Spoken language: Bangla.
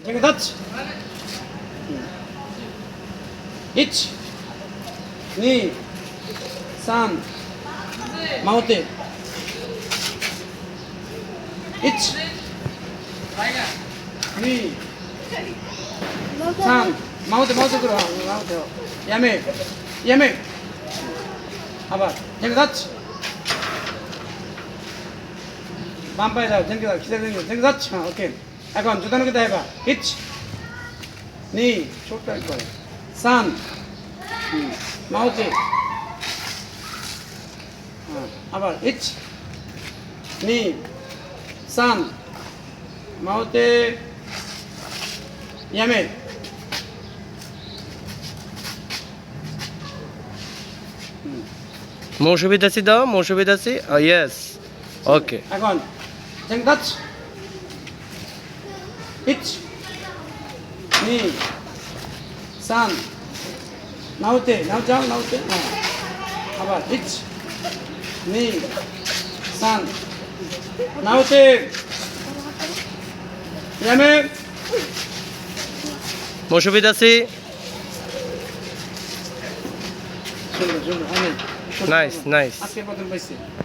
Take a touch. Ich. Knee. San. Mouth. Ich. Knee. San. Mouth করো মাউথ ইয়ামে ইয়ামে আবার take a touch. বাম পায়ে যাও জেনকে দাও খিদে জেনকে জেনকে যাচ্ছ হ্যাঁ ওকে এখন জুতানোকে দেবা হিচ নি ছোট্ট একবার সান মাউথে হ্যাঁ আবার হিচ নি সান মাউথে ইয়ামে মৌসুমী দাসি দাও মৌসুমী দাসি ইয়েস ওকে এখন জেনকে যাচ্ছ হিচ নি সান নাউতে নাও যাও নাউতে হ্যাঁ আবার হিচ নি সান নাউতে ইয়ামে মৌসুমী দাসি সুন্দর সুন্দর অনেক নাইস নাইস আজকের প্রথম পাইছি